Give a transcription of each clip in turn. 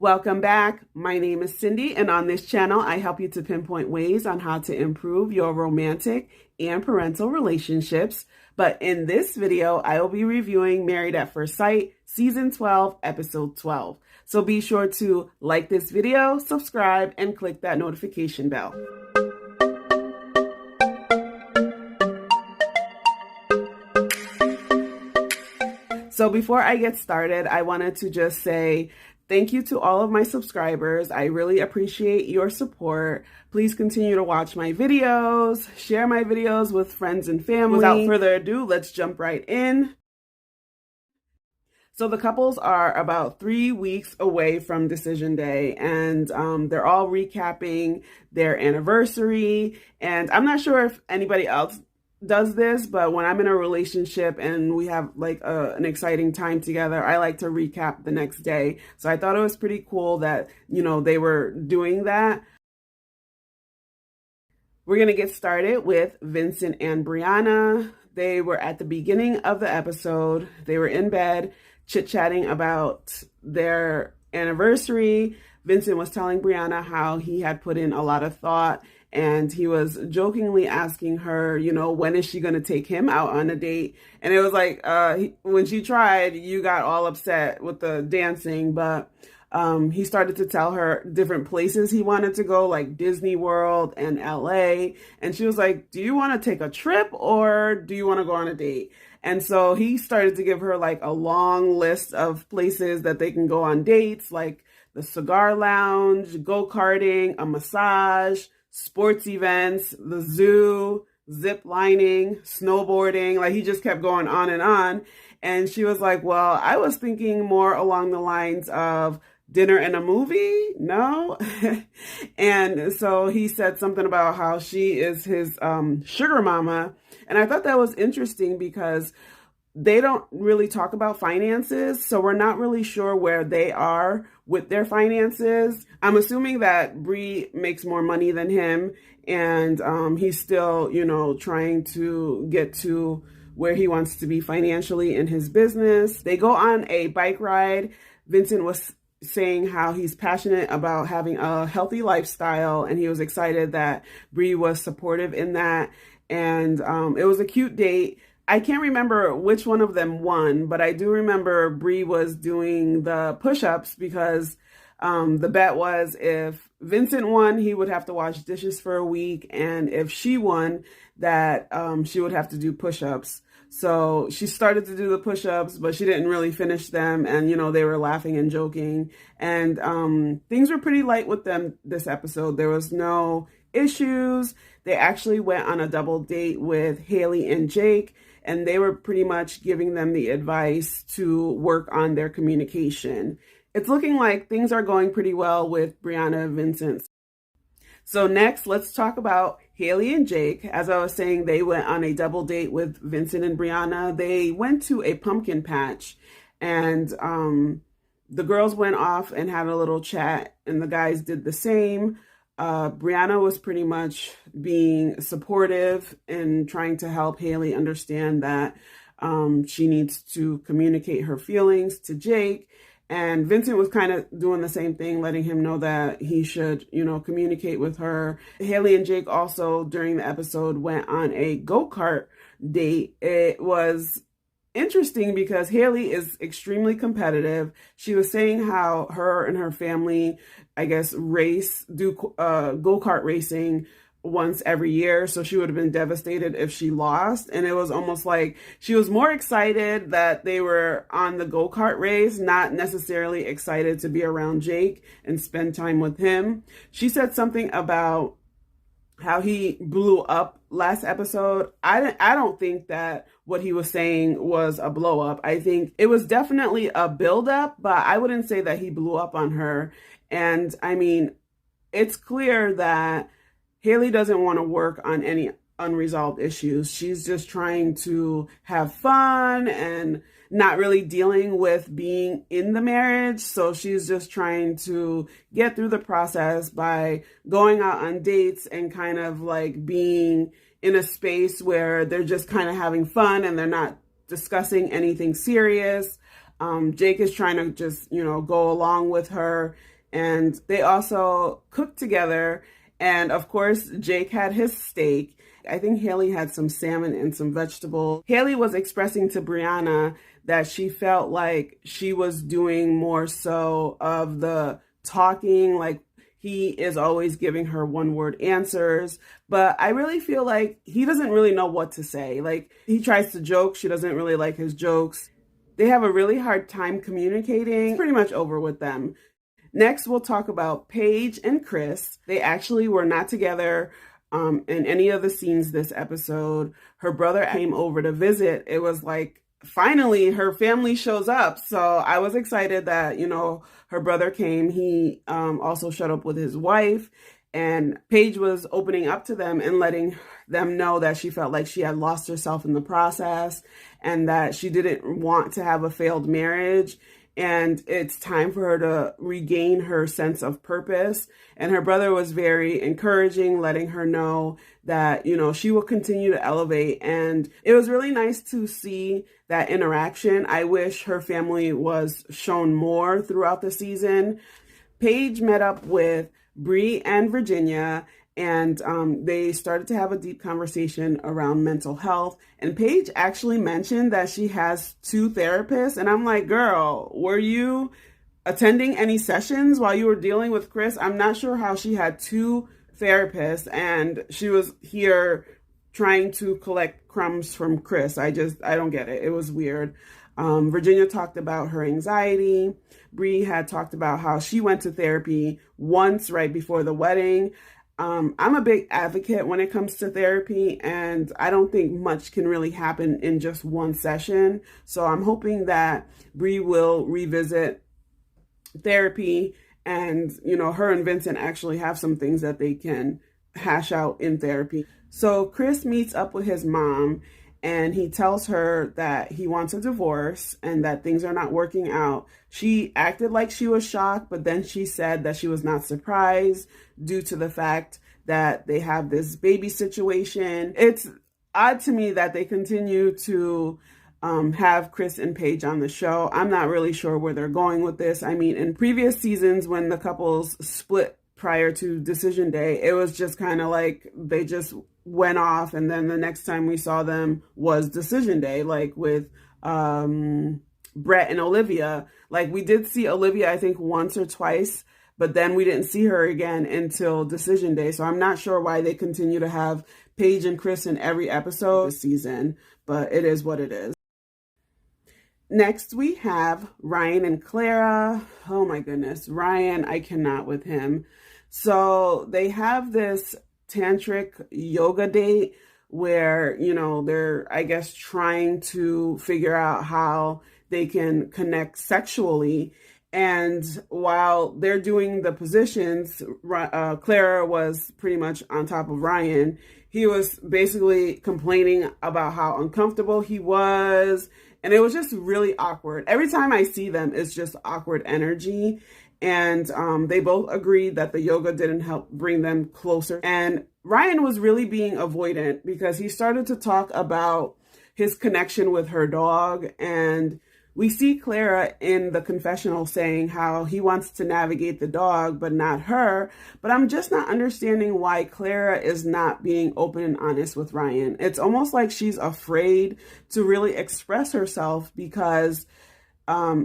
Welcome back. My name is Cindy, and on this channel, I help you to pinpoint ways on how to improve your romantic and parental relationships. But in this video, I will be reviewing Married at First Sight, Season 12, Episode 12. So be sure to like this video, subscribe, and click that notification bell. So before I get started, I wanted to just say thank you to all of my subscribers. I really appreciate your support. Please continue to watch my videos, share my videos with friends and family. Without further ado, let's jump right in. So the couples are about 3 weeks away from decision day, and they're all recapping their anniversary. And I'm not sure if anybody else does this, but when I'm in a relationship and we have like an exciting time together, I like to recap the next day. So I thought it was pretty cool that, they were doing that. We're going to get started with Vincent and Brianna. They were at the beginning of the episode. They were in bed chit-chatting about their anniversary. Vincent was telling Brianna how he had put in a lot of thought, and he was jokingly asking her, when is she going to take him out on a date? And it was like, when she tried, you got all upset with the dancing, but he started to tell her different places he wanted to go, like Disney World and LA. And she was like, do you want to take a trip or do you want to go on a date? And so he started to give her like a long list of places that they can go on dates, like the cigar lounge, go-karting, a massage, sports events, the zoo, zip lining, snowboarding. Like he just kept going on and on. And she was like, well, I was thinking more along the lines of dinner and a movie. No. And so he said something about how she is his sugar mama. And I thought that was interesting because they don't really talk about finances, so we're not really sure where they are with their finances. I'm assuming that Bree makes more money than him, and he's still, trying to get to where he wants to be financially in his business. They go on a bike ride. Vincent was saying how he's passionate about having a healthy lifestyle, and he was excited that Bree was supportive in that. And it was a cute date. I can't remember which one of them won, but I do remember Bree was doing the push-ups because the bet was if Vincent won, he would have to wash dishes for a week. And if she won, that she would have to do push-ups. So she started to do the push-ups, but she didn't really finish them. And, they were laughing and joking. And things were pretty light with them this episode. There was no issues. They actually went on a double date with Haley and Jake, and they were pretty much giving them the advice to work on their communication. It's looking like things are going pretty well with Brianna and Vincent. So next, let's talk about Haley and Jake. As I was saying, they went on a double date with Vincent and Brianna. They went to a pumpkin patch, and the girls went off and had a little chat, and the guys did the same. Brianna was pretty much being supportive and trying to help Haley understand that she needs to communicate her feelings to Jake. And Vincent was kind of doing the same thing, letting him know that he should, communicate with her. Haley and Jake also, during the episode, went on a go-kart date. It was interesting because Haley is extremely competitive. She was saying how her and her family, I guess, do go-kart racing once every year. So she would have been devastated if she lost. And it was almost like she was more excited that they were on the go-kart race, not necessarily excited to be around Jake and spend time with him. She said something about how he blew up last episode. I don't think that what he was saying was a blow up. I think it was definitely a build up, but I wouldn't say that he blew up on her. And I mean, it's clear that Haley doesn't want to work on any unresolved issues. She's just trying to have fun and not really dealing with being in the marriage. So she's just trying to get through the process by going out on dates and kind of like being in a space where they're just kind of having fun and they're not discussing anything serious. Jake is trying to just, go along with her. And they also cooked together. And of course, Jake had his steak. I think Haley had some salmon and some vegetables. Haley was expressing to Brianna that she felt like she was doing more so of the talking, like he is always giving her one-word answers. But I really feel like he doesn't really know what to say. Like, he tries to joke. She doesn't really like his jokes. They have a really hard time communicating. It's pretty much over with them. Next, we'll talk about Paige and Chris. They actually were not together in any of the scenes this episode. Her brother came over to visit. It was like, finally, her family shows up. So I was excited that, her brother came. He also showed up with his wife. And Paige was opening up to them and letting them know that she felt like she had lost herself in the process and that she didn't want to have a failed marriage. And it's time for her to regain her sense of purpose. And her brother was very encouraging, letting her know that, she will continue to elevate. And it was really nice to see that interaction. I wish her family was shown more throughout the season. Paige met up with Bree and Virginia, and they started to have a deep conversation around mental health. And Paige actually mentioned that she has 2 therapists. And I'm like, girl, were you attending any sessions while you were dealing with Chris? I'm not sure how she had 2 therapists and she was here trying to collect crumbs from Chris. I don't get it. It was weird. Virginia talked about her anxiety. Bree had talked about how she went to therapy once right before the wedding. I'm a big advocate when it comes to therapy, and I don't think much can really happen in just one session. So I'm hoping that Bree will revisit therapy and, her and Vincent actually have some things that they can hash out in therapy. So Chris meets up with his mom and he tells her that he wants a divorce and that things are not working out. She acted like she was shocked, but then she said that she was not surprised due to the fact that they have this baby situation. It's odd to me that they continue to have Chris and Paige on the show. I'm not really sure where they're going with this. I mean, in previous seasons when the couples split prior to decision day, it was just kind of like they just went off, and then the next time we saw them was decision day, like with Brett and Olivia. Like, we did see Olivia, I think, once or twice, but then we didn't see her again until decision day. So I'm not sure why they continue to have Paige and Chris in every episode this season, but it is what it is. Next, we have Ryan and Clara. Oh my goodness, Ryan, I cannot with him. So they have this tantric yoga date where, they're, I guess, trying to figure out how they can connect sexually. And while they're doing the positions, Clara was pretty much on top of Ryan. He was basically complaining about how uncomfortable he was. And it was just really awkward. Every time I see them, it's just awkward energy. And they both agreed that the yoga didn't help bring them closer. And Ryan was really being avoidant because he started to talk about his connection with her dog. And we see Clara in the confessional saying how he wants to navigate the dog, but not her. But I'm just not understanding why Clara is not being open and honest with Ryan. It's almost like she's afraid to really express herself because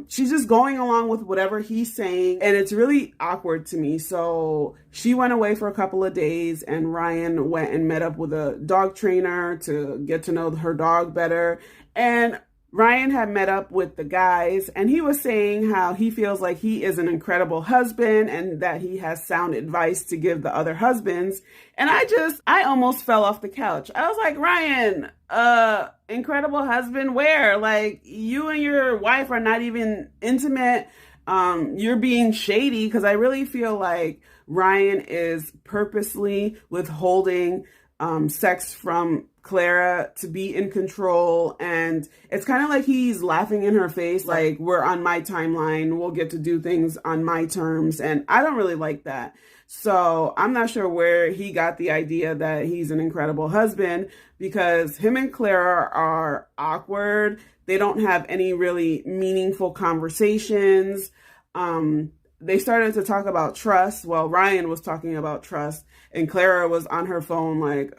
she's just going along with whatever he's saying. And it's really awkward to me. So she went away for a couple of days and Ryan went and met up with a dog trainer to get to know her dog better. And Ryan had met up with the guys and he was saying how he feels like he is an incredible husband and that he has sound advice to give the other husbands. And I almost fell off the couch. I was like, Ryan, incredible husband where? Like, you and your wife are not even intimate. You're being shady, because I really feel like Ryan is purposely withholding sex from Clara to be in control, and it's kind of like he's laughing in her face, like, we're on my timeline, we'll get to do things on my terms, and I don't really like that. So I'm not sure where he got the idea that he's an incredible husband, because him and Clara are awkward. They don't have any really meaningful conversations. they started to talk about trust. Well, Ryan was talking about trust, and Clara was on her phone like,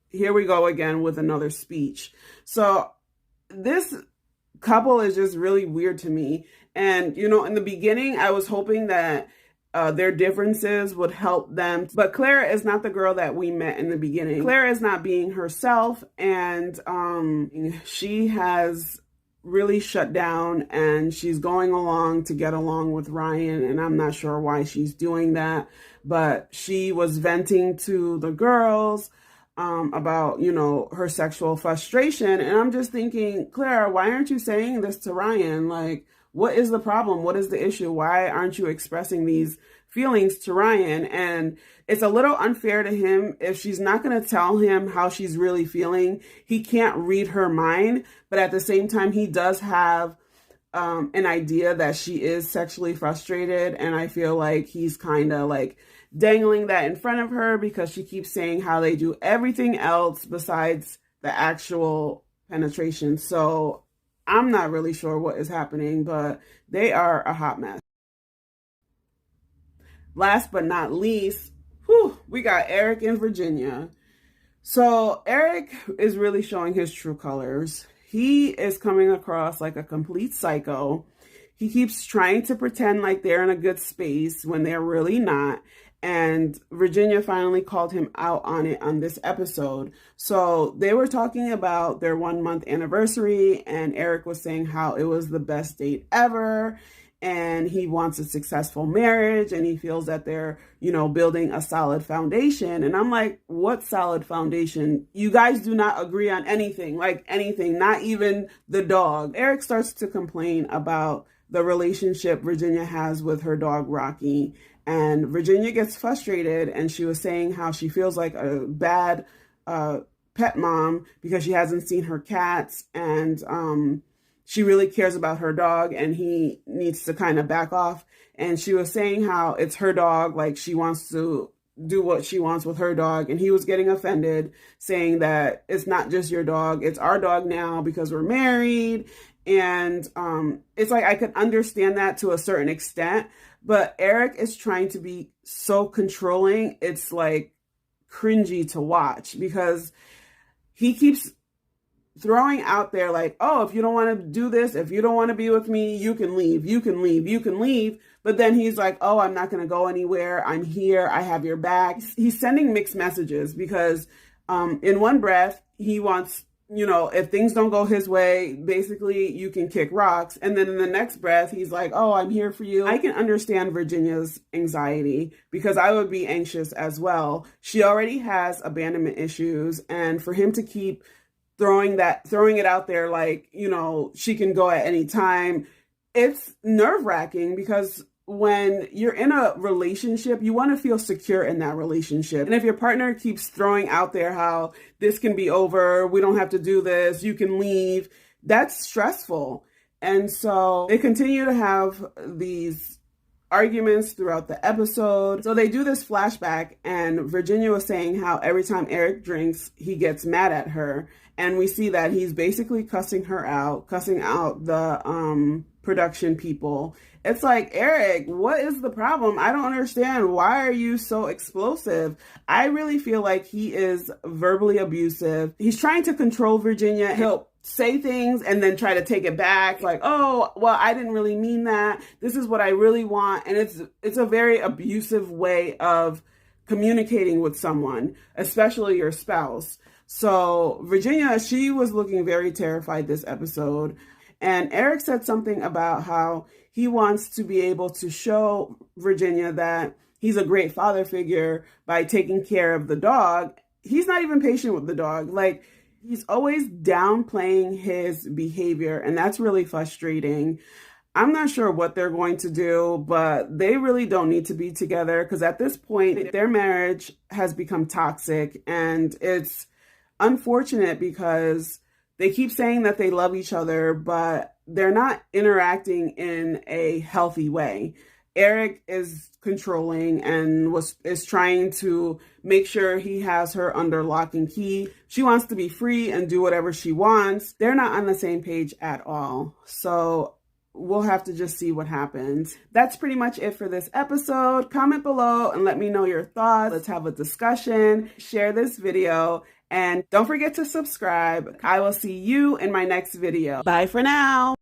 here we go again with another speech. So this couple is just really weird to me. And, you know, in the beginning, I was hoping that their differences would help them. But Clara is not the girl that we met in the beginning. Clara is not being herself, and she has really shut down, and she's going along to get along with Ryan, and I'm not sure why she's doing that, but she was venting to the girls about, you know, her sexual frustration, and I'm just thinking, Clara, why aren't you saying this to Ryan? Like, what is the problem? What is the issue? Why aren't you expressing these feelings to Ryan? And it's a little unfair to him if she's not going to tell him how she's really feeling. He can't read her mind, but at the same time, he does have an idea that she is sexually frustrated. And I feel like he's kind of like dangling that in front of her because she keeps saying how they do everything else besides the actual penetration. So I'm not really sure what is happening, but they are a hot mess. Last but not least, we got Erik and Virginia. So Erik is really showing his true colors. He is coming across like a complete psycho. He keeps trying to pretend like they're in a good space when they're really not. And Virginia finally called him out on it on this episode. So they were talking about their 1 month anniversary, and Erik was saying how it was the best date ever. And he wants a successful marriage, and he feels that they're, you know, building a solid foundation. And I'm like, what solid foundation? You guys do not agree on anything, like anything, not even the dog. Erik starts to complain about the relationship Virginia has with her dog, Rocky. And Virginia gets frustrated, and she was saying how she feels like a bad pet mom because she hasn't seen her cats, and she really cares about her dog, and he needs to kind of back off. And she was saying how it's her dog, like she wants to do what she wants with her dog. And he was getting offended, saying that it's not just your dog, it's our dog now because we're married. And it's like, I could understand that to a certain extent, but Erik is trying to be so controlling. It's like cringy to watch because he keeps throwing out there like, oh, if you don't want to do this, if you don't want to be with me, you can leave, you can leave, you can leave. But then he's like, oh, I'm not going to go anywhere. I'm here. I have your back. He's sending mixed messages because in one breath, he wants, you know, if things don't go his way, basically you can kick rocks. And then in the next breath, he's like, oh, I'm here for you. I can understand Virginia's anxiety because I would be anxious as well. She already has abandonment issues. And for him to keep throwing it out there like, you know, she can go at any time, it's nerve-wracking because when you're in a relationship, you want to feel secure in that relationship. And if your partner keeps throwing out there how this can be over, we don't have to do this, you can leave, that's stressful. And so they continue to have these arguments throughout the episode. So they do this flashback, and Virginia was saying how every time Erik drinks, he gets mad at her. And we see that he's basically cussing her out, cussing out the production people. It's like, Erik, what is the problem? I don't understand. Why are you so explosive? I really feel like he is verbally abusive. He's trying to control Virginia. He'll say things and then try to take it back. Like, oh, well, I didn't really mean that. This is what I really want. And it's a very abusive way of communicating with someone, especially your spouse. So Virginia, she was looking very terrified this episode. And Erik said something about how he wants to be able to show Virginia that he's a great father figure by taking care of the dog. He's not even patient with the dog. Like, he's always downplaying his behavior, and that's really frustrating. I'm not sure what they're going to do, but they really don't need to be together because at this point, their marriage has become toxic, and it's unfortunate because they keep saying that they love each other, but they're not interacting in a healthy way. Erik is controlling and is trying to make sure he has her under lock and key. She wants to be free and do whatever she wants. They're not on the same page at all. So we'll have to just see what happens. That's pretty much it for this episode. Comment below and let me know your thoughts. Let's have a discussion. Share this video. And don't forget to subscribe. I will see you in my next video. Bye for now.